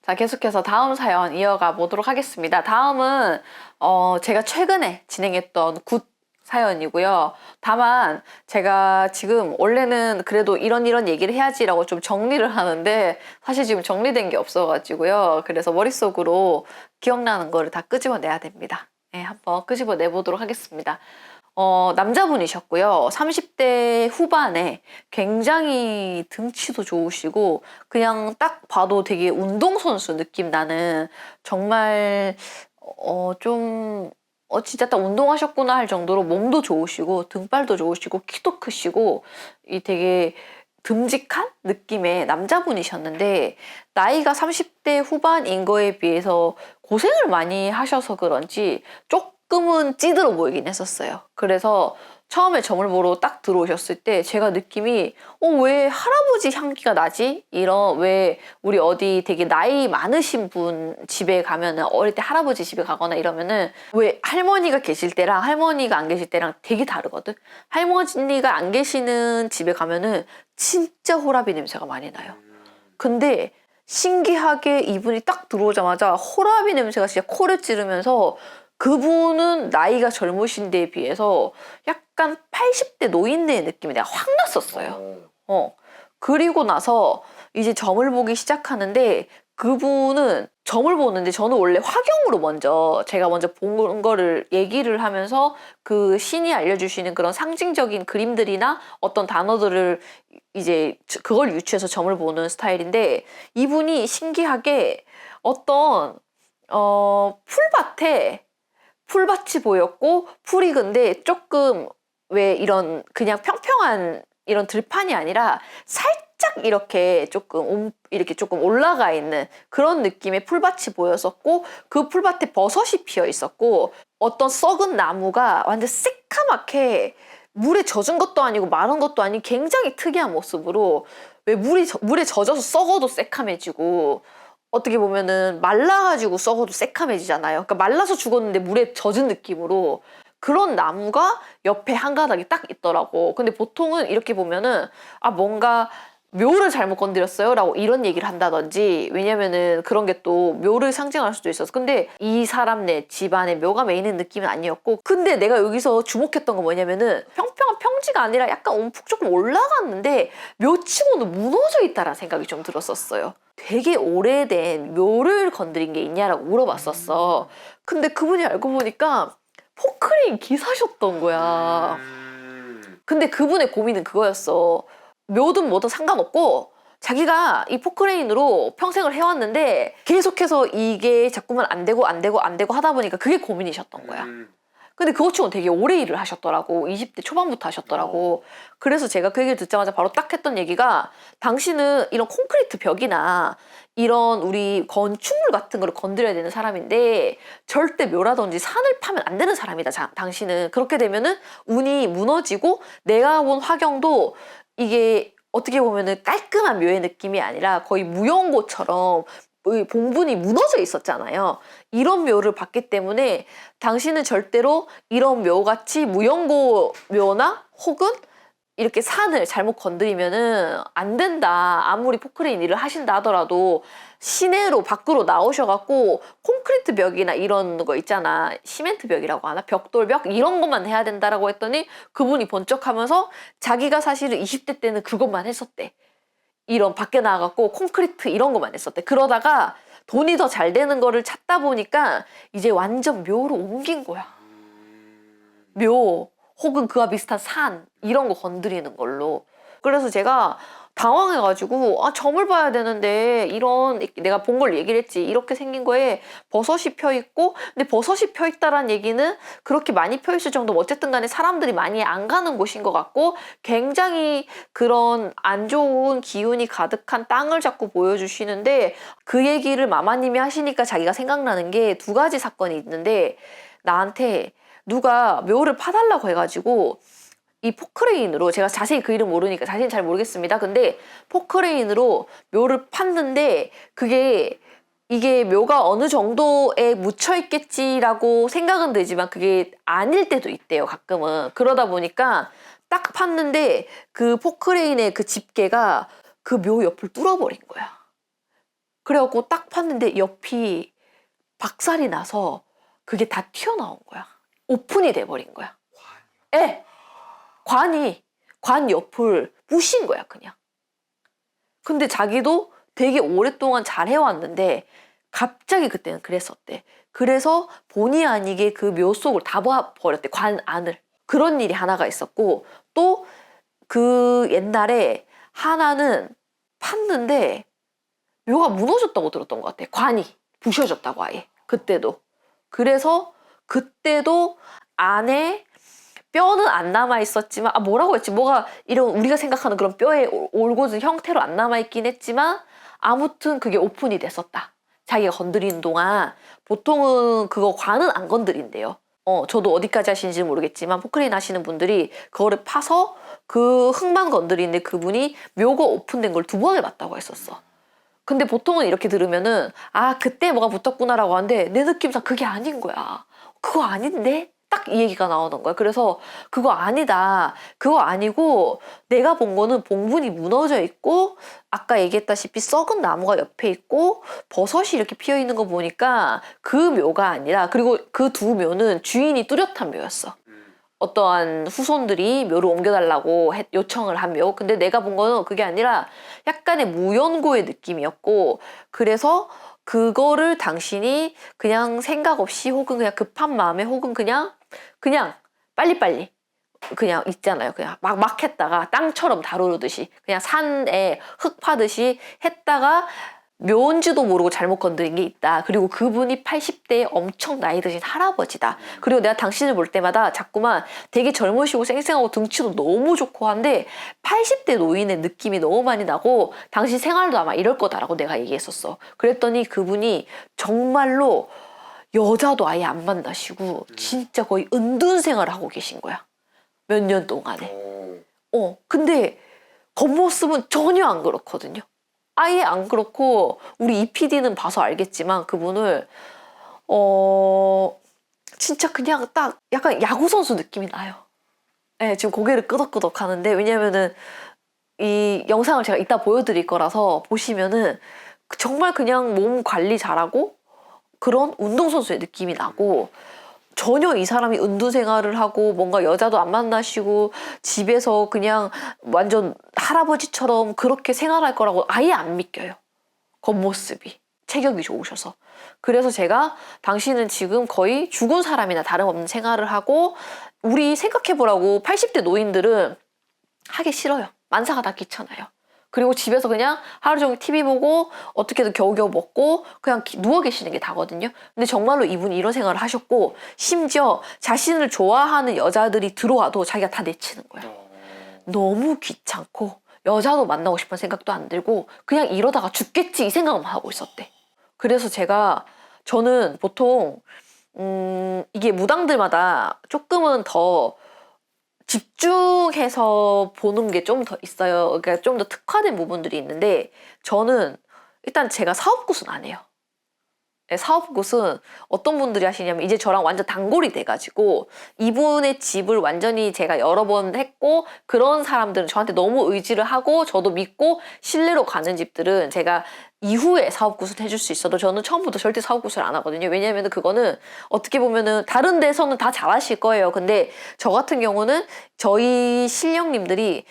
자, 계속해서 다음 사연 이어가 보도록 하겠습니다. 다음은 제가 최근에 진행했던 굿 사연이고요. 다만 제가 지금 원래는 그래도 이런 얘기를 해야지라고 좀 정리를 하는데 사실 지금 정리된 게 없어가지고요. 그래서 머릿속으로 기억나는 거를 다 끄집어내야 됩니다. 네, 한번 끄집어내 보도록 하겠습니다. 남자분이셨고요. 30대 후반에 굉장히 등치도 좋으시고, 그냥 딱 봐도 되게 운동선수 느낌 나는, 정말, 진짜 딱 운동하셨구나 할 정도로 몸도 좋으시고, 등발도 좋으시고, 키도 크시고, 이 되게 듬직한 느낌의 남자분이셨는데, 나이가 30대 후반인 거에 비해서 고생을 많이 하셔서 그런지, 조금은 찌들어 보이긴 했었어요. 그래서 처음에 점을 보러 딱 들어오셨을 때 제가 느낌이 왜 할아버지 향기가 나지? 왜 우리 어디 되게 나이 많으신 분 집에 가면은 어릴 때 할아버지 집에 가거나 이러면은 왜 할머니가 계실 때랑 할머니가 안 계실 때랑 되게 다르거든? 할머니가 안 계시는 집에 가면은 진짜 호라비 냄새가 많이 나요. 근데 신기하게 이분이 딱 들어오자마자 호라비 냄새가 진짜 코를 찌르면서 그분은 나이가 젊으신 데에 비해서 약간 80대 노인네의 느낌이 내가 확 났었어요. 그리고 나서 이제 점을 보기 시작하는데 그분은 점을 보는데 저는 원래 화경으로 제가 먼저 본 거를 얘기를 하면서 그 신이 알려주시는 그런 상징적인 그림들이나 어떤 단어들을 이제 그걸 유추해서 점을 보는 스타일인데 이분이 신기하게 어떤 풀밭이 보였고 풀이 근데 조금 왜 이런 그냥 평평한 이런 들판이 아니라 살짝 이렇게 조금 올라가 있는 그런 느낌의 풀밭이 보였었고 그 풀밭에 버섯이 피어 있었고 어떤 썩은 나무가 완전 새카맣게 물에 젖은 것도 아니고 마른 것도 아닌 굉장히 특이한 모습으로 왜 물에 젖어서 썩어도 새카매지고 어떻게 보면은 말라가지고 썩어도 새카매지잖아요. 그러니까 말라서 죽었는데 물에 젖은 느낌으로 그런 나무가 옆에 한 가닥이 딱 있더라고. 근데 보통은 이렇게 보면은 뭔가 묘를 잘못 건드렸어요 라고 이런 얘기를 한다든지 왜냐면은 그런 게 또 묘를 상징할 수도 있어서 근데 이 사람네 집안에 묘가 메이는 느낌은 아니었고 근데 내가 여기서 주목했던 건 뭐냐면은 평평한 평지가 아니라 약간 움푹 조금 올라갔는데 묘치고는 무너져 있다라는 생각이 좀 들었었어요. 되게 오래된 묘를 건드린 게 있냐라고 물어봤었어. 근데 그분이 알고 보니까 포크레인 기사셨던 거야. 근데 그분의 고민은 그거였어. 묘든 뭐든 상관없고 자기가 이 포크레인으로 평생을 해왔는데 계속해서 이게 자꾸만 안 되고 하다 보니까 그게 고민이셨던 거야. 근데 그것 치고는 되게 오래 일을 하셨더라고. 20대 초반부터 하셨더라고. 그래서 제가 그 얘기를 듣자마자 바로 딱 했던 얘기가 당신은 이런 콘크리트 벽이나 이런 우리 건축물 같은 거를 건드려야 되는 사람인데 절대 묘라든지 산을 파면 안 되는 사람이다. 당신은. 그렇게 되면은 운이 무너지고 내가 본 화경도 이게 어떻게 보면은 깔끔한 묘의 느낌이 아니라 거의 무용고처럼 봉분이 무너져 있었잖아요. 이런 묘를 봤기 때문에 당신은 절대로 이런 묘같이 무용고 묘나 혹은 이렇게 산을 잘못 건드리면은 안 된다. 아무리 포크레인 일을 하신다 하더라도 시내로 밖으로 나오셔갖고 콘크리트 벽이나 이런 거 있잖아. 시멘트 벽이라고 하나? 벽돌벽? 이런 것만 해야 된다라고 했더니 그분이 번쩍하면서 자기가 사실은 20대 때는 그것만 했었대. 이런 밖에 나가갖고 콘크리트 이런 것만 했었대. 그러다가 돈이 더 잘 되는 거를 찾다 보니까 이제 완전 묘로 옮긴 거야. 묘 혹은 그와 비슷한 산 이런 거 건드리는 걸로. 그래서 제가 당황해가지고 점을 봐야 되는데 이런 내가 본 걸 얘기를 했지. 이렇게 생긴 거에 버섯이 펴 있고 근데 버섯이 펴 있다란 얘기는 그렇게 많이 펴 있을 정도면 어쨌든 간에 사람들이 많이 안 가는 곳인 것 같고 굉장히 그런 안 좋은 기운이 가득한 땅을 자꾸 보여주시는데 그 얘기를 마마님이 하시니까 자기가 생각나는 게 두 가지 사건이 있는데 나한테 누가 묘를 파달라고 해가지고 이 포크레인으로 제가 자세히 그 이름 모르니까 자세히 잘 모르겠습니다. 근데 포크레인으로 묘를 팠는데 이게 묘가 어느 정도에 묻혀 있겠지라고 생각은 되지만 그게 아닐 때도 있대요. 가끔은. 그러다 보니까 딱 팠는데 그 포크레인의 그 집게가 그 묘 옆을 뚫어버린 거야. 그래갖고 딱 봤는데 옆이 박살이 나서 그게 다 튀어나온 거야. 오픈이 돼버린 거야. 예. 관 옆을 부신 거야, 그냥. 근데 자기도 되게 오랫동안 잘 해왔는데 갑자기 그때는 그랬었대. 그래서 본의 아니게 그 묘 속을 다 봐버렸대, 관 안을. 그런 일이 하나가 있었고, 또 그 옛날에 하나는 팠는데 묘가 무너졌다고 들었던 것 같아. 관이 부셔졌다고 아예. 그때도. 그래서 그때도 안에 뼈는 안 남아 있었지만, 뭐라고 했지? 뭐가 이런 우리가 생각하는 그런 뼈의 올곧은 형태로 안 남아 있긴 했지만 아무튼 그게 오픈이 됐었다. 자기가 건드리는 동안. 보통은 그거 관은 안 건드린대요. 저도 어디까지 하시는지 모르겠지만 포크레인 하시는 분들이 그거를 파서 그 흙만 건드리는데 그분이 묘가 오픈된 걸 2번을 봤다고 했었어. 근데 보통은 이렇게 들으면은 그때 뭐가 붙었구나라고 하는데 내 느낌상 그게 아닌 거야. 그거 아닌데? 딱 이 얘기가 나오는 거야. 그래서 그거 아니다. 그거 아니고 내가 본 거는 봉분이 무너져 있고 아까 얘기했다시피 썩은 나무가 옆에 있고 버섯이 이렇게 피어 있는 거 보니까 그 묘가 아니라, 그리고 그 2 묘는 주인이 뚜렷한 묘였어. 어떠한 후손들이 묘를 옮겨달라고 요청을 한 묘. 근데 내가 본 거는 그게 아니라 약간의 무연고의 느낌이었고, 그래서 그거를 당신이 그냥 생각 없이 혹은 그냥 급한 마음에 혹은 그냥 빨리빨리 그냥 있잖아요. 그냥 막 했다가 땅처럼 다루듯이 그냥 산에 흙 파듯이 했다가 묘인지도 모르고 잘못 건드린 게 있다. 그리고 그분이 80대에 엄청 나이 드신 할아버지다. 그리고 내가 당신을 볼 때마다 자꾸만 되게 젊으시고 쌩쌩하고 등치도 너무 좋고 한데 80대 노인의 느낌이 너무 많이 나고 당신 생활도 아마 이럴 거다라고 내가 얘기했었어. 그랬더니 그분이 정말로 여자도 아예 안 만나시고 진짜 거의 은둔 생활을 하고 계신 거야. 몇 년 동안에. 근데 겉모습은 전혀 안 그렇거든요. 아예 안 그렇고 우리 이 PD는 봐서 알겠지만 그분을 진짜 그냥 딱 약간 야구선수 느낌이 나요. 네, 지금 고개를 끄덕끄덕 하는데, 왜냐면은 이 영상을 제가 이따 보여드릴 거라서 보시면은 정말 그냥 몸 관리 잘하고 그런 운동선수의 느낌이 나고, 전혀 이 사람이 은둔 생활을 하고 뭔가 여자도 안 만나시고 집에서 그냥 완전 할아버지처럼 그렇게 생활할 거라고 아예 안 믿겨요. 겉모습이. 체격이 좋으셔서. 그래서 제가 당신은 지금 거의 죽은 사람이나 다름없는 생활을 하고, 우리 생각해보라고 80대 노인들은 하기 싫어요. 만사가 다 귀찮아요. 그리고 집에서 그냥 하루 종일 TV 보고 어떻게든 겨우겨우 먹고 그냥 누워 계시는 게 다거든요. 근데 정말로 이분이 이런 생활을 하셨고, 심지어 자신을 좋아하는 여자들이 들어와도 자기가 다 내치는 거야. 너무 귀찮고 여자도 만나고 싶은 생각도 안 들고 그냥 이러다가 죽겠지 이 생각만 하고 있었대. 그래서 저는 보통 이게 무당들마다 조금은 더 집중해서 보는 게 좀 더 있어요. 그러니까 좀 더 특화된 부분들이 있는데, 저는 일단 제가 사업굿은 안 해요. 네, 사업굿은 어떤 분들이 하시냐면 이제 저랑 완전 단골이 돼가지고 이분의 집을 완전히 제가 여러 번 했고, 그런 사람들은 저한테 너무 의지를 하고 저도 믿고 신뢰로 가는 집들은 제가 이후에 사업굿을 해줄 수 있어도 저는 처음부터 절대 사업굿을 안 하거든요. 왜냐면 그거는 어떻게 보면은 다른 데서는 다 잘하실 거예요. 근데 저 같은 경우는 저희 실령님들이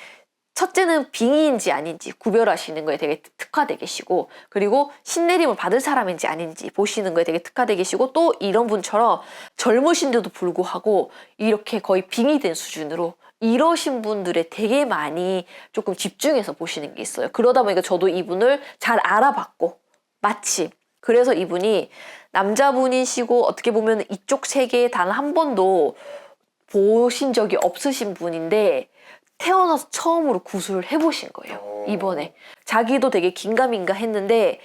첫째는 빙의인지 아닌지 구별하시는 거에 되게 특화되어 계시고, 그리고 신내림을 받을 사람인지 아닌지 보시는 거에 되게 특화되어 계시고, 또 이런 분처럼 젊으신데도 불구하고 이렇게 거의 빙의된 수준으로 이러신 분들에 되게 많이 조금 집중해서 보시는 게 있어요. 그러다 보니까 저도 이분을 잘 알아봤고, 마침 그래서 이분이 남자분이시고 어떻게 보면 이쪽 세계에 단 한 번도 보신 적이 없으신 분인데 태어나서 처음으로 구술을 해보신 거예요. 이번에. 자기도 되게 긴가민가 했는데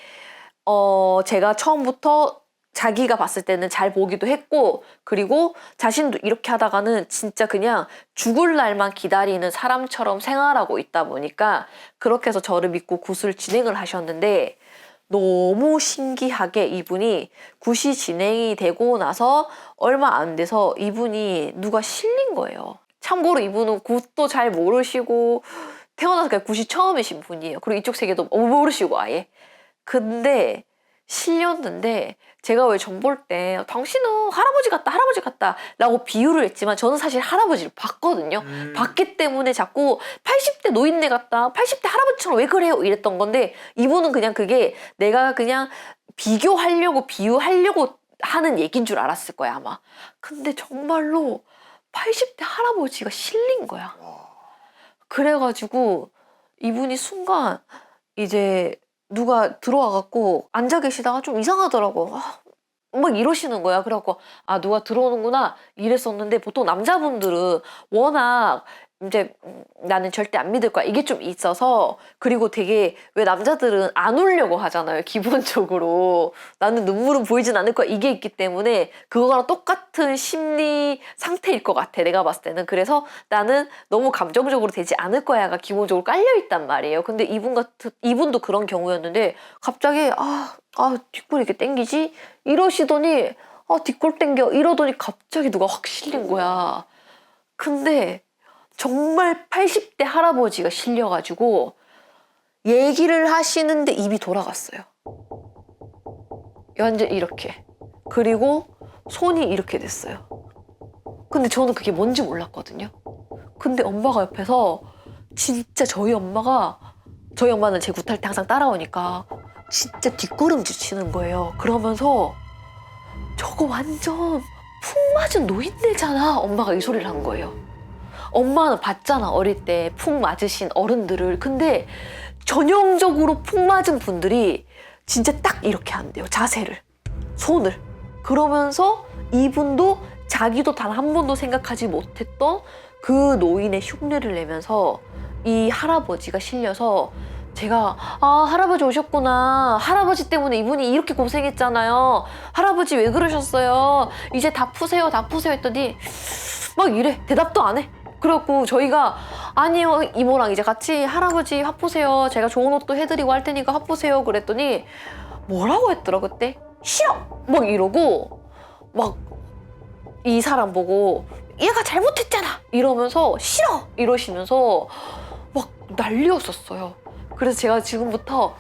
제가 처음부터 자기가 봤을 때는 잘 보기도 했고, 그리고 자신도 이렇게 하다가는 진짜 그냥 죽을 날만 기다리는 사람처럼 생활하고 있다 보니까 그렇게 해서 저를 믿고 굿을 진행을 하셨는데, 너무 신기하게 이분이 굿이 진행이 되고 나서 얼마 안 돼서 이분이 누가 실린 거예요. 참고로 이분은 굿도 잘 모르시고 태어나서 그냥 굿이 처음이신 분이에요. 그리고 이쪽 세계도 모르시고 아예. 근데 실렸는데 제가 왜 전 볼 때 당신은 할아버지 같다 할아버지 같다 라고 비유를 했지만 저는 사실 할아버지를 봤거든요. 봤기 때문에 자꾸 80대 노인네 같다 80대 할아버지처럼 왜 그래요 이랬던 건데 이분은 그냥 그게 내가 그냥 비교하려고 비유하려고 하는 얘기인 줄 알았을 거야 아마. 근데 정말로 80대 할아버지가 실린 거야. 그래가지고 이분이 순간 이제 누가 들어와갖고 앉아 계시다가 좀 이상하더라고. 막 이러시는 거야. 그래갖고 아 누가 들어오는구나 이랬었는데 보통 남자분들은 워낙 이제 나는 절대 안 믿을 거야 이게 좀 있어서 그리고 되게 왜 남자들은 안 울려고 하잖아요. 기본적으로 나는 눈물은 보이진 않을 거야 이게 있기 때문에 그거랑 똑같은 심리 상태일 것 같아 내가 봤을 때는. 그래서 나는 너무 감정적으로 되지 않을 거야가 기본적으로 깔려있단 말이에요. 근데 이분도 그런 경우였는데 갑자기 뒷골이 이렇게 땡기지 이러시더니 뒷골 땡겨 이러더니 갑자기 누가 확 실린 거야. 근데 정말 80대 할아버지가 실려가지고 얘기를 하시는데 입이 돌아갔어요. 완전 이렇게. 그리고 손이 이렇게 됐어요. 근데 저는 그게 뭔지 몰랐거든요. 근데 엄마가 옆에서 진짜 저희 엄마는 제 굿할 때 항상 따라오니까 진짜 뒷걸음질 치는 거예요. 그러면서 저거 완전 푹 맞은 노인네잖아. 엄마가 이 소리를 한 거예요. 엄마는 봤잖아 어릴 때 푹 맞으신 어른들을. 근데 전형적으로 푹 맞은 분들이 진짜 딱 이렇게 한대요. 자세를 손을. 그러면서 이분도 자기도 단 한 번도 생각하지 못했던 그 노인의 흉내를 내면서 이 할아버지가 실려서 제가 할아버지 오셨구나. 할아버지 때문에 이분이 이렇게 고생했잖아요. 할아버지 왜 그러셨어요. 이제 다 푸세요 다 푸세요 했더니 막 이래. 대답도 안 해. 그래갖고 저희가 아니요 이모랑 이제 같이 할아버지 화 푸세요. 제가 좋은 옷도 해드리고 할 테니까 화 푸세요. 그랬더니 뭐라고 했더라 그때? 싫어! 막 이러고 막 이 사람 보고 얘가 잘못했잖아! 이러면서 싫어! 이러시면서 막 난리였었어요. 그래서 제가 지금부터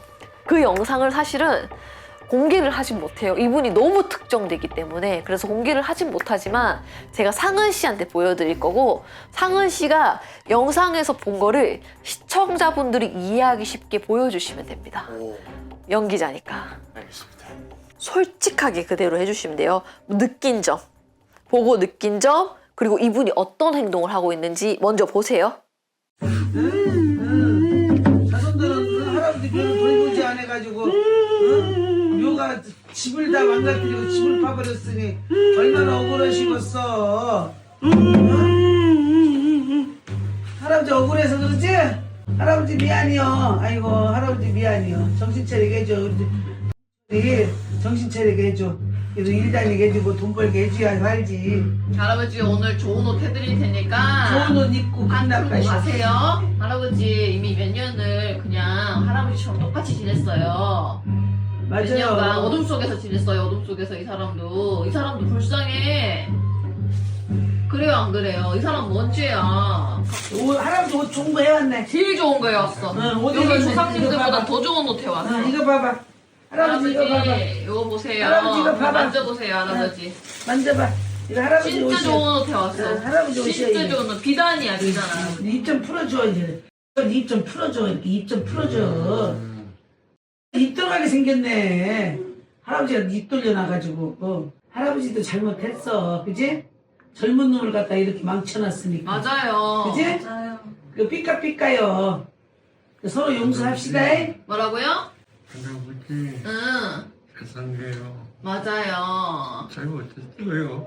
그 영상을 사실은 공개를 하진 못해요. 이분이 너무 특정되기 때문에. 그래서 공개를 하진 못하지만 제가 상은 씨한테 보여드릴 거고 상은 씨가 영상에서 본 거를 시청자분들이 이해하기 쉽게 보여주시면 됩니다. 연기자니까. 알겠습니다. 솔직하게 그대로 해주시면 돼요. 느낀 점, 보고 느낀 점, 그리고 이분이 어떤 행동을 하고 있는지 먼저 보세요. 자손들은 할아버지 묘를 돌보지 안 해가지고 묘가 집을 다 망가뜨리고 집을 파버렸으니 얼마나 억울하시겠어. 할아버지 억울해서 그러지? 할아버지 미안해요. 아이고 할아버지 미안해요. 정신 차리게 해줘. 우리 정신 차리게 해줘. 그래도 일 다니게 해주고 돈 벌게 해줘야 살지. 할아버지 오늘 좋은 옷 해드릴 테니까 좋은 옷 입고 안 끝나고 풀고 가세요. 할아버지 이미 몇 년을 그냥 할아버지처럼 똑같이 지냈어요. 몇 년간 맞아요. 어둠 속에서 지냈어요. 어둠 속에서 이 사람도 불쌍해. 그래요 안 그래요? 이 사람 뭔 죄야? 할아버지 옷 좋은 거 해왔네. 제일 좋은 거에 왔어. 응, 옷 여기 입었네. 조상님들보다 이거 더 좋은 옷 해왔어. 이거 봐봐. 할아버지 이거 봐봐. 이거 보세요. 할아버지 이거 봐봐. 만져보세요 할아버지. 만져봐. 이거 할아버지 진짜 옷이야. 좋은 옷 해왔어. 응, 할아버지 옷이야, 진짜 이게. 좋은 옷. 비단이야 비단. 입 좀 풀어줘 이제. 입 좀 풀어줘. 이렇게 입 좀 풀어줘. 입 들어가게 생겼네. 할아버지가 입 돌려놔가지고. 할아버지도 잘못했어. 그지? 젊은 놈을 갖다 이렇게 망쳐놨으니까. 맞아요. 그지? 맞아요. 그 삐까삐까요. 서로 용서합시다. 뭐라고요? 할아버지 응. 죄송해요. 맞아요. 잘못했어요.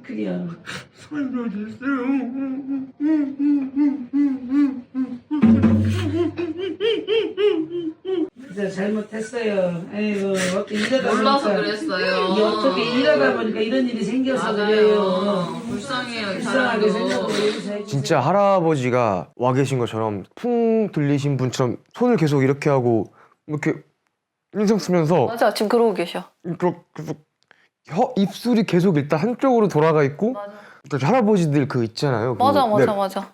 그래요. 잘못했어요. 진짜 잘못했어요. 아이고 어떻게 이러다 몰라서 보니까 그랬어요. 이게 어떻게 이러다 보니까 이런 일이 생겨서 맞아요. 그래요. 불쌍해요 이 불쌍하게 사람도. 생각하고 여기서 해주세요. 진짜 할아버지가 와 계신 것처럼 풍 들리신 분처럼 손을 계속 이렇게 하고 이렇게 인상 쓰면서 맞아 지금 그러고 계셔. 계속 입술이 계속 일단 한쪽으로 돌아가 있고 맞아 할아버지들 그 있잖아요. 맞아 그, 네, 맞아.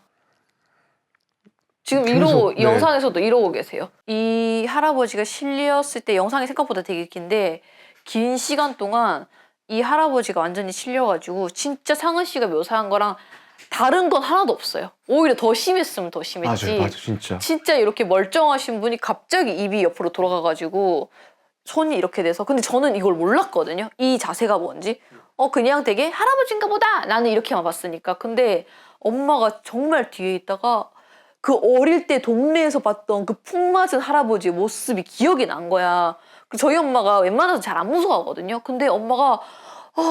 지금 계속, 네. 영상에서도 이러고 계세요. 이 할아버지가 실렸을 때 영상이 생각보다 되게 긴데 긴 시간 동안 이 할아버지가 완전히 실려가지고 진짜 상은 씨가 묘사한 거랑 다른 건 하나도 없어요. 오히려 더 심했으면 더 심했지. 맞아요, 맞아요, 진짜. 진짜 이렇게 멀쩡하신 분이 갑자기 입이 옆으로 돌아가가지고 손이 이렇게 돼서 근데 저는 이걸 몰랐거든요. 이 자세가 뭔지. 그냥 되게 할아버지인가 보다 나는 이렇게만 봤으니까. 근데 엄마가 정말 뒤에 있다가 그 어릴 때 동네에서 봤던 그 풍맞은 할아버지의 모습이 기억이 난 거야. 저희 엄마가 웬만해서 잘 안 무서워하거든요. 근데 엄마가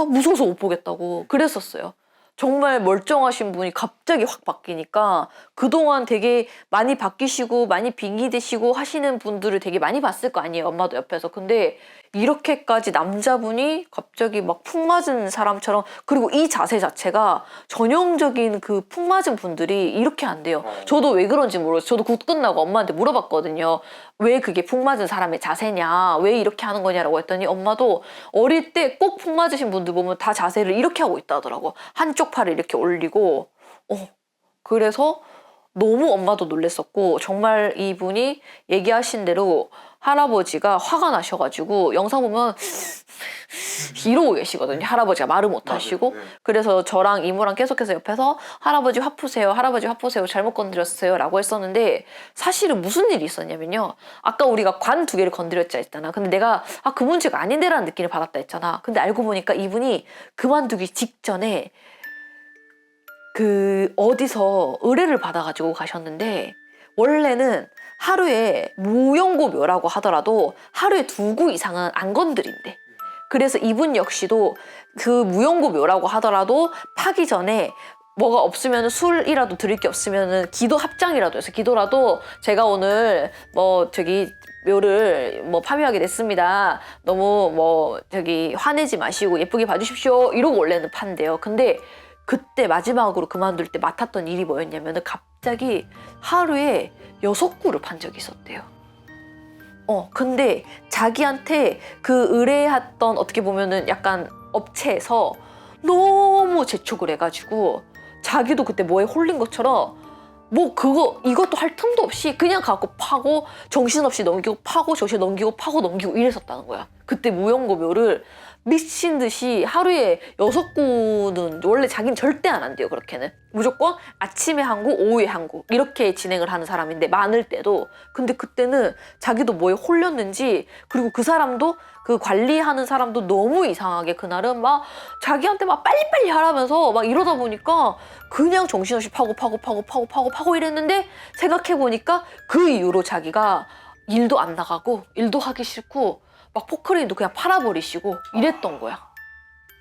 무서워서 못 보겠다고 그랬었어요. 정말 멀쩡하신 분이 갑자기 확 바뀌니까 그동안 되게 많이 바뀌시고 많이 빙의되시고 하시는 분들을 되게 많이 봤을 거 아니에요. 엄마도 옆에서. 근데 이렇게까지 남자분이 갑자기 막 푹 맞은 사람처럼 그리고 이 자세 자체가 전형적인 그 푹 맞은 분들이 이렇게 안 돼요. 저도 왜 그런지 모르겠어요. 저도 굿 끝나고 엄마한테 물어봤거든요. 왜 그게 푹 맞은 사람의 자세냐 왜 이렇게 하는 거냐라고 했더니 엄마도 어릴 때 꼭 푹 맞으신 분들 보면 다 자세를 이렇게 하고 있다 하더라고. 한쪽 팔을 이렇게 올리고 그래서 너무 엄마도 놀랬었고 정말 이분이 얘기하신 대로 할아버지가 화가 나셔가지고 영상 보면 이러고 계시거든요. 할아버지가 말을 못 하시고. 그래서 저랑 이모랑 계속해서 옆에서 할아버지 화 푸세요. 할아버지 화 푸세요. 잘못 건드렸어요. 라고 했었는데 사실은 무슨 일이 있었냐면요. 아까 우리가 관 2개를 건드렸자 했잖아. 근데 내가 그 문제가 아닌데라는 느낌을 받았다 했잖아. 근데 알고 보니까 이분이 그만두기 직전에 어디서 의뢰를 받아가지고 가셨는데 원래는 하루에 무용고묘라고 하더라도 하루에 2구 이상은 안 건드린대. 그래서 이분 역시도 그 무용고묘라고 하더라도 파기 전에 뭐가 없으면 술이라도 드릴 게 없으면은 기도 합장이라도 해서 기도라도 제가 오늘 묘를 파묘하게 됐습니다. 너무 화내지 마시고 예쁘게 봐주십시오. 이러고 원래는 판대요. 근데 그때 마지막으로 그만둘 때 맡았던 일이 뭐였냐면은 갑자기 하루에 6구를 판 적이 있었대요. 근데 자기한테 그 의뢰했던 어떻게 보면은 약간 업체에서 너무 재촉을 해가지고 자기도 그때 뭐에 홀린 것처럼 이것도 할 틈도 없이 그냥 갖고 파고 정신없이 넘기고 파고 정신 넘기고 파고 넘기고 이랬었다는 거야. 그때 무용고묘를 미친 듯이 하루에 6구는 원래 자기는 절대 안 한대요. 그렇게는 무조건 아침에 1구 오후에 1구 이렇게 진행을 하는 사람인데 많을 때도. 근데 그때는 자기도 뭐에 홀렸는지 그리고 그 사람도 그 관리하는 사람도 너무 이상하게 그날은 막 자기한테 막 빨리빨리 하라면서 막 이러다 보니까 그냥 정신없이 파고 이랬는데 생각해보니까 그 이후로 자기가 일도 안 나가고 일도 하기 싫고 막 포크레인도 그냥 팔아버리시고 이랬던 거야.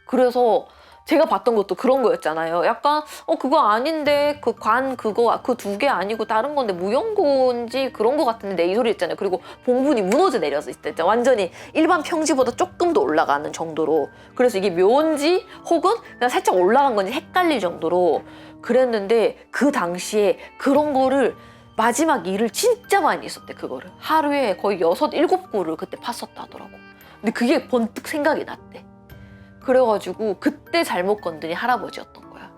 그래서 제가 봤던 것도 그런 거였잖아요. 약간 그거 아닌데 그 2개 아니고 다른 건데 무용고인지 그런 거 같은데 이 소리 했잖아요. 그리고 봉분이 무너져 내려서 있었죠. 완전히 일반 평지보다 조금 더 올라가는 정도로. 그래서 이게 묘인지 혹은 그냥 살짝 올라간 건지 헷갈릴 정도로 그랬는데 그 당시에 그런 거를 마지막 일을 진짜 많이 했었대. 그거를 하루에 거의 6, 7구를 그때 팠었다 하더라고. 근데 그게 번뜩 생각이 났대. 그래가지고 그때 잘못 건드린 할아버지였던 거야.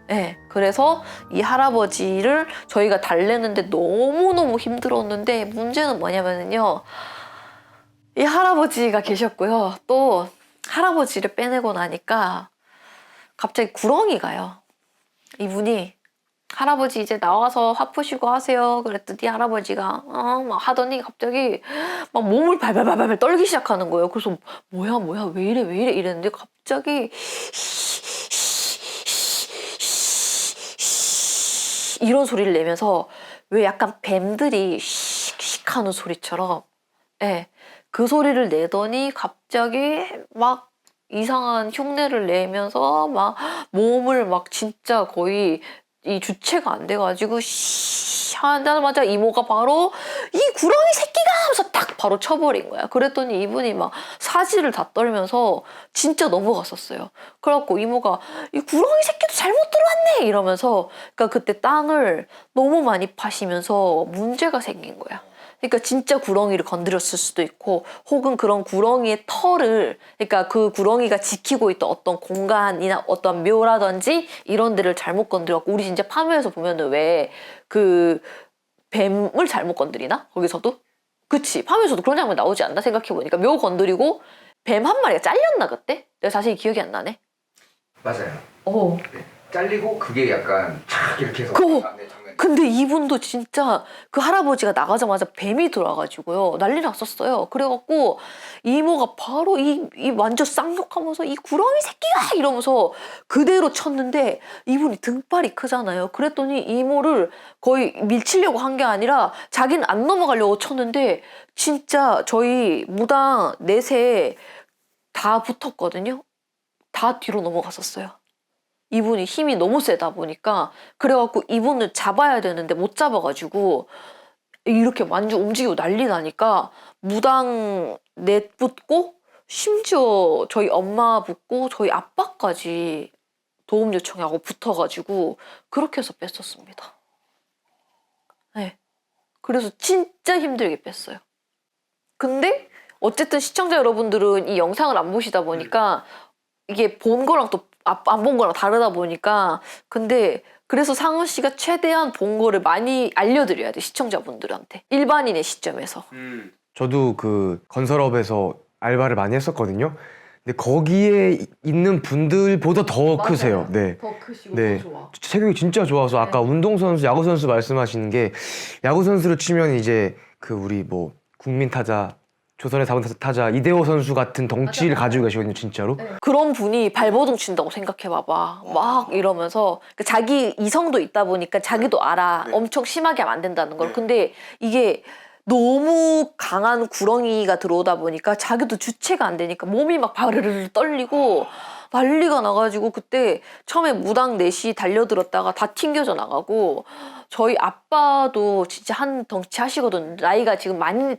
네, 그래서 이 할아버지를 저희가 달래는데 너무너무 힘들었는데 문제는 뭐냐면요, 이 할아버지가 계셨고요. 또 할아버지를 빼내고 나니까 갑자기 구렁이 가요. 이분이 할아버지 이제 나와서 화 푸시고 하세요. 그랬더니 할아버지가 막 하더니 갑자기 막 몸을 발발발발 떨기 시작하는 거예요. 그래서 뭐야 왜 이래 이랬는데 갑자기 이런 소리를 내면서 왜 약간 뱀들이 씩씩 하는 소리처럼 그 소리를 내더니 갑자기 막 이상한 흉내를 내면서 막 몸을 막 진짜 거의 이 주체가 안 돼가지고 하자마자 이모가 바로 이 구렁이 새끼가 하면서 딱 바로 쳐버린 거야. 그랬더니 이분이 막 사지를 다 떨면서 진짜 넘어갔었어요. 그래갖고 이모가 이 구렁이 새끼도 잘못 들어왔네 이러면서 그러니까 그때 땅을 너무 많이 파시면서 문제가 생긴 거야. 그러니까 진짜 구렁이를 건드렸을 수도 있고 혹은 그런 구렁이의 털을 그러니까 그 구렁이가 지키고 있던 어떤 공간이나 어떤 묘라든지 이런 데를 잘못 건드렸고 우리 진짜 파묘에서 보면은 왜 그 뱀을 잘못 건드리나? 거기서도? 그치. 밤에서도 그런 장면 나오지 않나? 생각해보니까 묘 건드리고 뱀 한 마리가 잘렸나 그때? 내가 자세히 기억이 안 나네. 맞아요. 어. 네. 잘리고 그게 약간 촥 이렇게 해서 그거! 장면이 근데 이분도 진짜 그 할아버지가 나가자마자 뱀이 들어와가지고요. 난리 났었어요. 그래갖고 이모가 바로 이 완전 쌍욕하면서 이 구렁이 새끼야! 이러면서 그대로 쳤는데 이분이 등발이 크잖아요. 그랬더니 이모를 거의 밀치려고 한 게 아니라 자기는 안 넘어가려고 쳤는데 진짜 저희 무당 넷에 다 붙었거든요. 다 뒤로 넘어갔었어요. 이분이 힘이 너무 세다 보니까 그래갖고 이분을 잡아야 되는데 못 잡아가지고 이렇게 완전 움직이고 난리 나니까 무당 넷 붙고 심지어 저희 엄마 붙고 저희 아빠까지 도움 요청하고 붙어가지고 그렇게 해서 뺐었습니다. 네. 그래서 진짜 힘들게 뺐어요. 근데 어쨌든 시청자 여러분들은 이 영상을 안 보시다 보니까 이게 본 거랑 또 안 본 거랑 다르다 보니까 근데 그래서 상훈 씨가 최대한 본 거를 많이 알려드려야 돼 시청자분들한테 일반인의 시점에서. 저도 그 건설업에서 알바를 많이 했었거든요. 근데 거기에 있는 분들보다 더 맞아요. 크세요. 네. 더 크시고 네. 더 좋아. 체격이 진짜 좋아서 아까 운동선수, 야구선수 말씀하시는 게 야구선수로 치면 이제 그 우리 뭐 국민타자, 조선의 4번 타자 이대호 선수 같은 덩치를 가지고 계시거든요, 진짜로. 그런 분이 발버둥 친다고 생각해봐봐. 막 이러면서 그 자기 이성도 있다 보니까 자기도 알아. 엄청 심하게 하면 안 된다는 걸. 근데 이게 너무 강한 구렁이가 들어오다 보니까 자기도 주체가 안 되니까 몸이 막 바르르 떨리고 난리가 나가지고 그때 처음에 무당 넷이 달려들었다가 다 튕겨져 나가고 저희 아빠도 진짜 한 덩치 하시거든. 나이가 지금 많이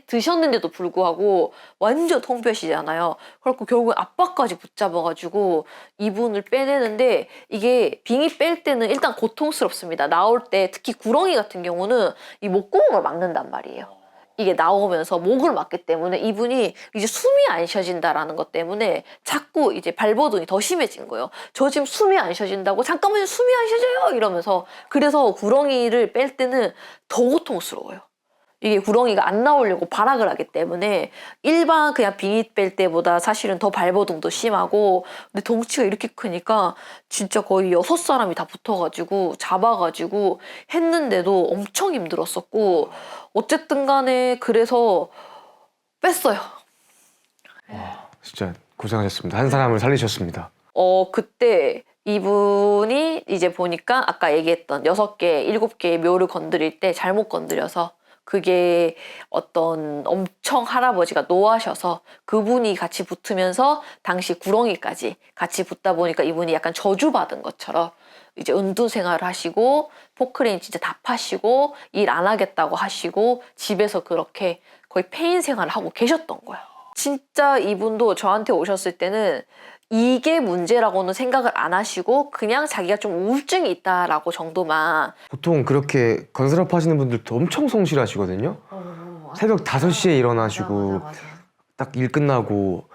드셨는데도 불구하고 완전 통뼈시잖아요. 그래갖고 결국에 아빠까지 붙잡아가지고 이분을 빼내는데 이게 빙의 뺄 때는 일단 고통스럽습니다. 나올 때 특히 구렁이 같은 경우는 이 목구멍을 막는단 말이에요. 이게 나오면서 목을 막기 때문에 이분이 이제 숨이 안 쉬어진다라는 것 때문에 자꾸 이제 발버둥이 더 심해진 거예요. 저 지금 숨이 안 쉬어진다고 잠깐만요 숨이 안 쉬어져요 이러면서 그래서 구렁이를 뺄 때는 더 고통스러워요. 이게 구렁이가 안 나오려고 발악을 하기 때문에 일반 그냥 빙의 뺄 때보다 사실은 더 발버둥도 심하고 근데 덩치가 이렇게 크니까 진짜 거의 6사람이 다 붙어가지고 잡아가지고 했는데도 엄청 힘들었었고 어쨌든 간에 그래서 뺐어요. 진짜 고생하셨습니다. 한 사람을 살리셨습니다. 그때 이분이 이제 보니까 아까 얘기했던 6개, 7개의 묘를 건드릴 때 잘못 건드려서 그게 어떤 엄청 할아버지가 노하셔서 그분이 같이 붙으면서 당시 구렁이까지 같이 붙다 보니까 이분이 약간 저주받은 것처럼 이제 은둔 생활을 하시고 포크레인 진짜 다 파시고 일 안 하겠다고 하시고 집에서 그렇게 거의 폐인 생활을 하고 계셨던 거야. 진짜 이분도 저한테 오셨을 때는 이게 문제라고는 생각을 안 하시고 그냥 자기가 좀 우울증이 있다라고 정도만. 보통 그렇게 건설업 하시는 분들도 엄청 성실하시거든요. 새벽 5시에 일어나시고 딱 일 끝나고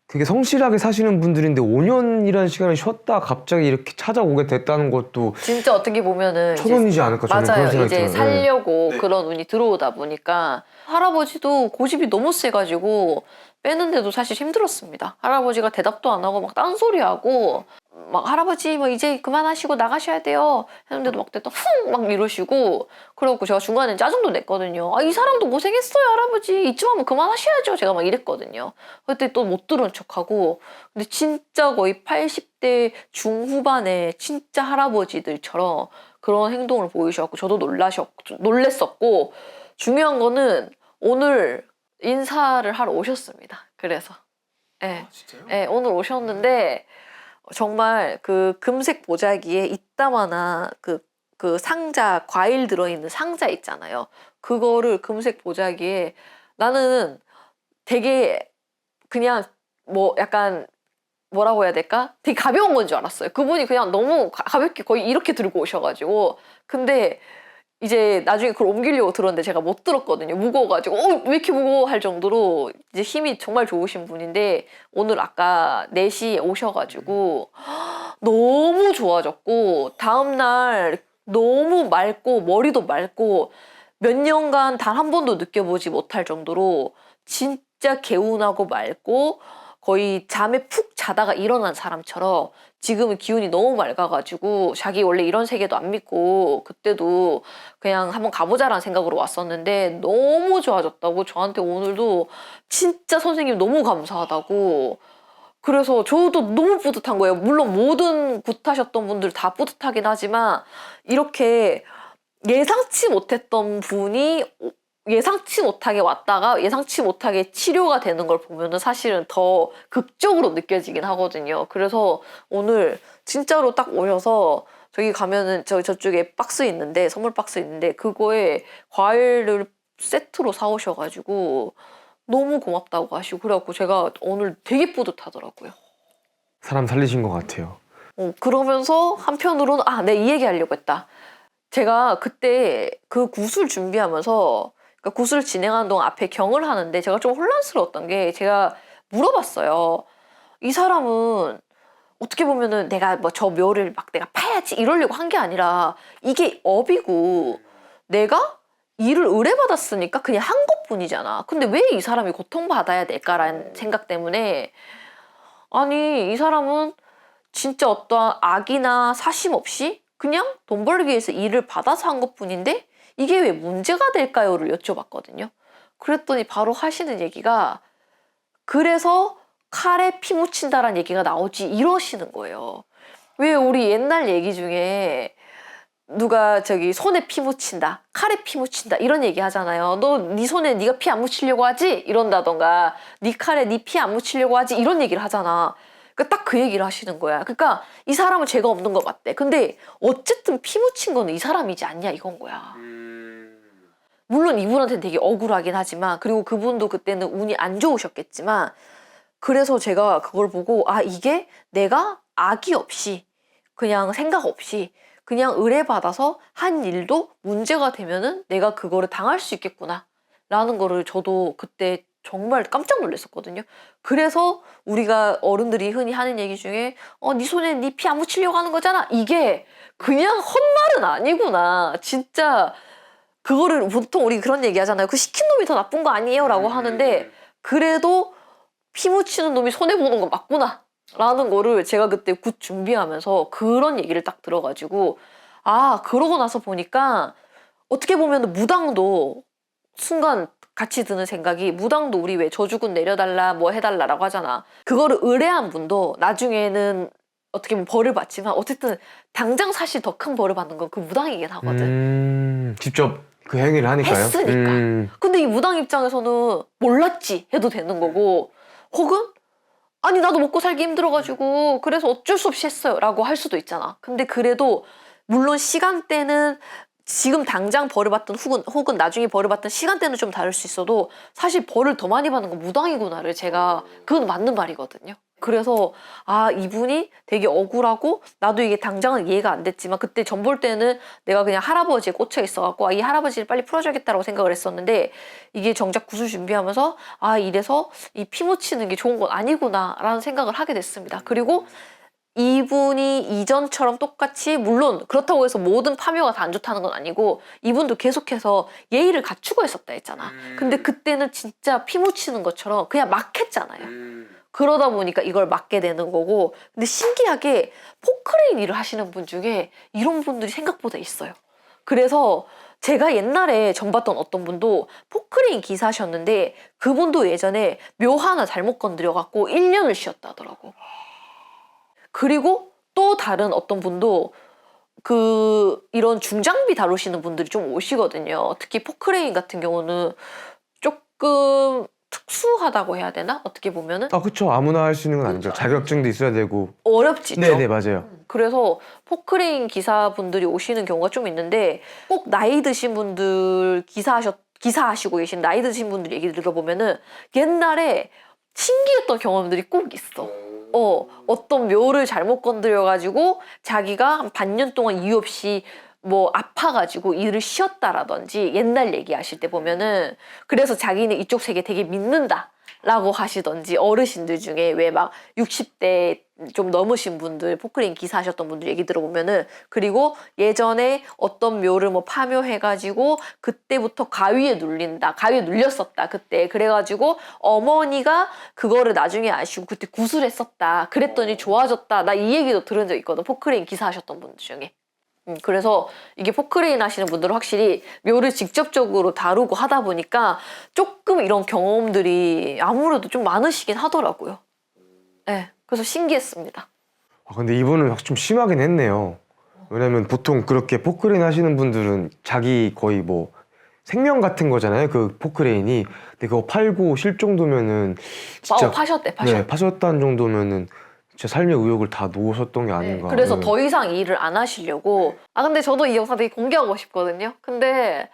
되게 성실하게 사시는 분들인데 5년이라는 시간을 쉬었다 갑자기 이렇게 찾아오게 됐다는 것도 진짜 어떻게 보면은 천원이지 않을까 저는 맞아요. 그런 생각이 이제 들어요. 살려고 그런 운이 들어오다 보니까 할아버지도 고집이 너무 세가지고 빼는데도 사실 힘들었습니다. 할아버지가 대답도 안 하고 막 딴소리하고 막 할아버지 뭐 이제 그만하시고 나가셔야 돼요 했는데도 막 됐다 쿵 막 이러시고 그래갖고 제가 중간에 짜증도 냈거든요. 아 이 사람도 고생했어요 할아버지 이쯤 하면 그만하셔야죠 제가 막 이랬거든요. 그때 또 못 들은 척하고 근데 진짜 거의 80대 중후반에 진짜 할아버지들처럼 그런 행동을 보이셔갖고 저도 놀랬었고 중요한 거는 오늘 인사를 하러 오셨습니다. 그래서 네. 진짜요? 네, 오늘 오셨는데 정말 그 금색 보자기에 이따마나 그 상자 과일 들어있는 상자 있잖아요. 그거를 금색 보자기에 나는 되게 그냥 뭐 약간 뭐라고 해야 될까? 되게 가벼운 건 줄 알았어요. 그분이 그냥 너무 가볍게 거의 이렇게 들고 오셔가지고 근데 이제 나중에 그걸 옮기려고 들었는데 제가 못 들었거든요. 무거워가지고 왜 이렇게 무거워 할 정도로 이제 힘이 정말 좋으신 분인데 오늘 아까 4시에 오셔가지고 너무 좋아졌고 다음날 너무 맑고 머리도 맑고 몇 년간 단 한 번도 느껴보지 못할 정도로 진짜 개운하고 맑고 거의 잠에 푹 자다가 일어난 사람처럼 지금은 기운이 너무 맑아가지고 자기 원래 이런 세계도 안 믿고 그때도 그냥 한번 가보자라는 생각으로 왔었는데 너무 좋아졌다고 저한테 오늘도 진짜 선생님 너무 감사하다고 그래서 저도 너무 뿌듯한 거예요. 물론 모든 굿하셨던 분들 다 뿌듯하긴 하지만 이렇게 예상치 못했던 분이 예상치 못하게 왔다가 예상치 못하게 치료가 되는 걸 보면은 사실은 더 극적으로 느껴지긴 하거든요. 그래서 오늘 진짜로 딱 오셔서 저기 가면은 저쪽에 박스 있는데 선물 박스 있는데 그거에 과일을 세트로 사오셔가지고 너무 고맙다고 하시고 그래갖고 제가 오늘 되게 뿌듯하더라고요. 사람 살리신 것 같아요. 그러면서 한편으로는 네, 이 얘기 하려고 했다. 제가 그때 그 구술 준비하면서 그러니까 구술 진행하는 동안 앞에 경을 하는데 제가 좀 혼란스러웠던 게 제가 물어봤어요. 이 사람은 어떻게 보면은 내가 뭐 저 묘를 막 내가 파야지 이러려고 한 게 아니라 이게 업이고 내가 일을 의뢰받았으니까 그냥 한 것뿐이잖아. 근데 왜 이 사람이 고통받아야 될까라는 생각 때문에 아니 이 사람은 진짜 어떠한 악이나 사심 없이 그냥 돈 벌기 위해서 일을 받아서 한 것뿐인데 이게 왜 문제가 될까요?를 여쭤봤거든요. 그랬더니 바로 하시는 얘기가 그래서 칼에 피 묻힌다라는 얘기가 나오지 이러시는 거예요. 왜 우리 옛날 얘기 중에 누가 저기 손에 피 묻힌다, 칼에 피 묻힌다 이런 얘기 하잖아요. 너 네 손에 네가 피 안 묻히려고 하지? 이런다던가 네 칼에 네 피 안 묻히려고 하지? 이런 얘기를 하잖아. 그러니까 딱 그 얘기를 하시는 거야. 그러니까 이 사람은 죄가 없는 것 같대. 근데 어쨌든 피 묻힌 거는 이 사람이지 않냐 이건 거야. 물론 이분한테는 되게 억울하긴 하지만 그리고 그분도 그때는 운이 안 좋으셨겠지만 그래서 제가 그걸 보고 이게 내가 악의 없이 그냥 생각 없이 그냥 의뢰받아서 한 일도 문제가 되면은 내가 그거를 당할 수 있겠구나 라는 거를 저도 그때 정말 깜짝 놀랐었거든요. 그래서 우리가 어른들이 흔히 하는 얘기 중에 네 손에 네 피 안 묻히려고 하는 거잖아. 이게 그냥 헛말은 아니구나. 진짜 그거를 보통 우리 그런 얘기 하잖아요. 그 시킨 놈이 더 나쁜 거 아니에요? 라고 하는데 그래도 피 묻히는 놈이 손해보는 거 맞구나 라는 거를 제가 그때 굿 준비하면서 그런 얘기를 딱 들어가지고 그러고 나서 보니까 어떻게 보면 무당도 순간 같이 드는 생각이 무당도 우리 왜 저주군 내려달라 뭐 해달라라고 하잖아. 그거를 의뢰한 분도 나중에는 어떻게 보면 벌을 받지만 어쨌든 당장 사실 더 큰 벌을 받는 건 그 무당이긴 하거든. 직접 그 행위를 하니까요. 했으니까. 근데 이 무당 입장에서는 몰랐지 해도 되는 거고 혹은 아니 나도 먹고 살기 힘들어가지고 그래서 어쩔 수 없이 했어요 라고 할 수도 있잖아. 근데 그래도 물론 시간대는 지금 당장 벌을 받든 혹은 나중에 벌을 받든 시간대는 좀 다를 수 있어도 사실 벌을 더 많이 받는 건 무당이구나를 제가 그건 맞는 말이거든요. 그래서 이분이 되게 억울하고 나도 이게 당장은 이해가 안 됐지만 그때 전 볼 때는 내가 그냥 할아버지에 꽂혀 있어갖고 이 할아버지를 빨리 풀어줘야겠다라고 생각을 했었는데 이게 정작 구술 준비하면서 이래서 이 피 묻히는 게 좋은 건 아니구나 라는 생각을 하게 됐습니다. 그리고 이분이 이전처럼 똑같이 물론 그렇다고 해서 모든 파묘가 다 안 좋다는 건 아니고 이분도 계속해서 예의를 갖추고 했었다 했잖아. 근데 그때는 진짜 피 묻히는 것처럼 그냥 막 했잖아요. 그러다 보니까 이걸 맡게 되는 거고 근데 신기하게 포크레인 일을 하시는 분 중에 이런 분들이 생각보다 있어요. 그래서 제가 옛날에 전 봤던 어떤 분도 포크레인 기사셨는데 그분도 예전에 묘 하나 잘못 건드려갖고 1년을 쉬었다 하더라고. 그리고 또 다른 어떤 분도 이런 중장비 다루시는 분들이 좀 오시거든요. 특히 포크레인 같은 경우는 조금 특수하다고 해야 되나? 어떻게 보면은? 그쵸. 아무나 할 수 있는 건 아니죠. 자격증도 있어야 되고. 어렵지. 네네, 맞아요. 그래서 포크레인 기사분들이 오시는 경우가 좀 있는데 꼭 나이 드신 분들 기사하시고 계신 나이 드신 분들 얘기 들어보면은 옛날에 신기했던 경험들이 꼭 있어. 어떤 묘를 잘못 건드려가지고 자기가 한 반년 동안 이유 없이 뭐 아파가지고 일을 쉬었다라든지 옛날 얘기하실 때 보면은 그래서 자기는 이쪽 세계 되게 믿는다 라고 하시던지 어르신들 중에 왜 막 60대 좀 넘으신 분들 포크레인 기사하셨던 분들 얘기 들어보면은 그리고 예전에 어떤 묘를 뭐 파묘해가지고 그때부터 가위에 눌린다 가위에 눌렸었다 그때 그래가지고 어머니가 그거를 나중에 아시고 그때 구슬했었다 그랬더니 좋아졌다 나 이 얘기도 들은 적 있거든 포크레인 기사하셨던 분들 중에 그래서 이게 포크레인 하시는 분들은 확실히 묘를 직접적으로 다루고 하다 보니까 조금 이런 경험들이 아무래도 좀 많으시긴 하더라고요. 네, 그래서 신기했습니다. 근데 이분은 확실히 좀 심하긴 했네요. 왜냐면 보통 그렇게 포크레인 하시는 분들은 자기 거의 뭐 생명 같은 거잖아요. 그 포크레인이. 근데 그거 팔고 쉴 정도면은 진짜 파셨대. 네, 파셨다는 정도면은 진짜 삶의 의욕을 다 놓으셨던 게 아닌가. 그래서 네. 더 이상 일을 안 하시려고. 근데 저도 이 영상 되게 공개하고 싶거든요. 근데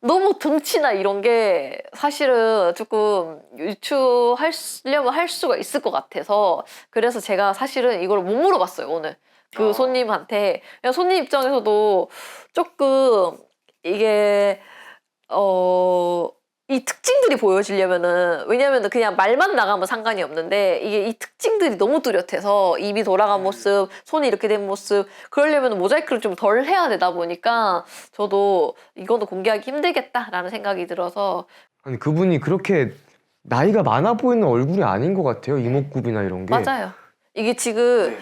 너무 등치나 이런 게 사실은 조금 유추하려면 할 수가 있을 것 같아서 그래서 제가 사실은 이걸 못 물어봤어요, 오늘. 그 손님한테. 그냥 손님 입장에서도 조금 이게 이 특징들이 보여지려면은 왜냐면은 그냥 말만 나가면 상관이 없는데 이게 이 특징들이 너무 뚜렷해서 입이 돌아간 모습, 손이 이렇게 된 모습 그러려면 모자이크를 좀 덜 해야 되다 보니까 저도 이거는 공개하기 힘들겠다라는 생각이 들어서 아니 그분이 그렇게 나이가 많아 보이는 얼굴이 아닌 것 같아요. 이목구비나 이런 게. 맞아요. 이게 지금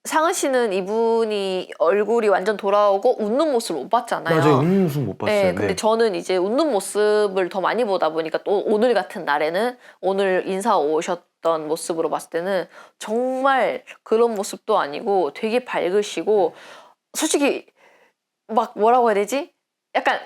상은 씨는 이분이 얼굴이 완전 돌아오고 웃는 모습을 못 봤잖아요. 맞아요. 웃는 모습 못 봤어요. 네, 근데 네. 저는 이제 웃는 모습을 더 많이 보다 보니까 또 오늘 같은 날에는 오늘 인사 오셨던 모습으로 봤을 때는 정말 그런 모습도 아니고 되게 밝으시고 솔직히 막 뭐라고 해야 되지? 약간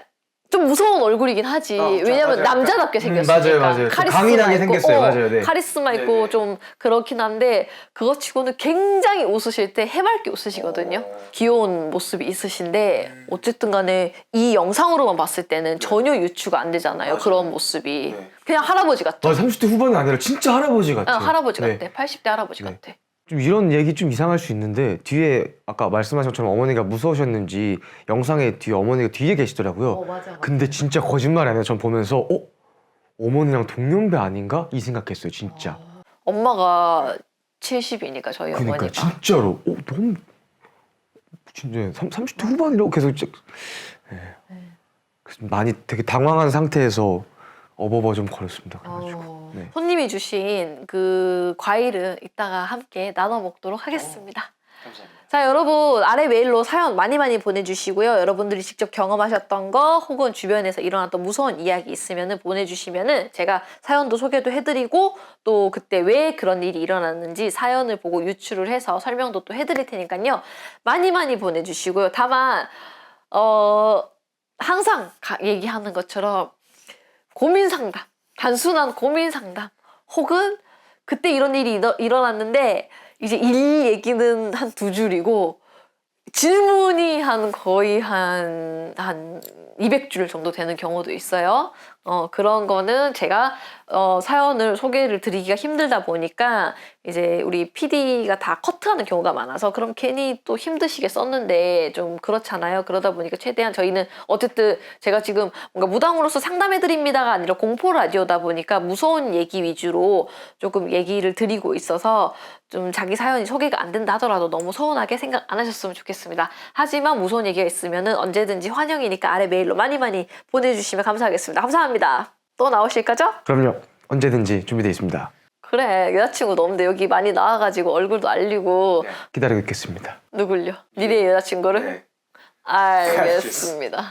좀 무서운 얼굴이긴 하지. 왜냐면 맞아요. 남자답게 생겼으니까. 맞아요, 맞아요. 좀 카리스마 강인하게 있고, 생겼어요. 맞아요, 네. 카리스마 있고 좀 그렇긴 한데 그거 치고는 굉장히 웃으실 때 해맑게 웃으시거든요. 귀여운 모습이 있으신데 어쨌든 간에 이 영상으로만 봤을 때는 전혀 유추가 안 되잖아요. 그런 모습이. 그냥 할아버지 같아. 30대 후반이 아니라 진짜 할아버지 같아요. 할아버지 네. 같아. 80대 할아버지 네. 같아. 좀 이런 얘기 좀 이상할 수 있는데 뒤에 아까 말씀하신 것처럼 어머니가 무서우셨는지 영상에 뒤에 어머니가 뒤에 계시더라고요. 맞아. 근데 진짜 거짓말 안 해요. 전 보면서 어머니랑 동년배 아닌가? 이 생각했어요. 진짜. 엄마가 70이니까 저희 그러니까 어머니가. 진짜로 너무 진짜 30대 후반이라고 계속 진짜 그래서 많이 되게 당황한 상태에서 어버버 좀 걸었습니다. 그래가지고. 네. 손님이 주신 그 과일을 이따가 함께 나눠 먹도록 하겠습니다. 감사합니다. 자, 여러분 아래 메일로 사연 많이 보내주시고요. 여러분들이 직접 경험하셨던 거 혹은 주변에서 일어났던 무서운 이야기 있으면 보내주시면은 제가 사연도 소개도 해드리고 또 그때 왜 그런 일이 일어났는지 사연을 보고 유추를 해서 설명도 또 해드릴 테니까요. 많이 보내주시고요. 다만 항상 얘기하는 것처럼 고민 상담, 단순한 고민 상담 혹은 그때 이런 일이 일어났는데 이제 일 얘기는 한 2줄이고 질문이 거의 한 200줄 정도 되는 경우도 있어요. 그런 거는 제가 사연을 소개를 드리기가 힘들다 보니까 이제 우리 PD가 다 커트하는 경우가 많아서 그럼 괜히 또 힘드시게 썼는데 좀 그렇잖아요. 그러다 보니까 최대한 저희는 어쨌든 제가 지금 뭔가 무당으로서 상담해드립니다가 아니라 공포 라디오다 보니까 무서운 얘기 위주로 조금 얘기를 드리고 있어서 좀 자기 사연이 소개가 안 된다 하더라도 너무 서운하게 생각 안 하셨으면 좋겠습니다. 하지만 무서운 얘기가 있으면 언제든지 환영이니까 아래 메일로 많이 보내주시면 감사하겠습니다. 감사합니다. 또 나오실 거죠? 그럼요. 언제든지 준비되어 있습니다. 그래, 여자친구도 없는데 여기 많이 나와가지고 얼굴도 알리고. 기다리고 있겠습니다. 누굴요? 미래의 여자친구를? 네. 알겠습니다.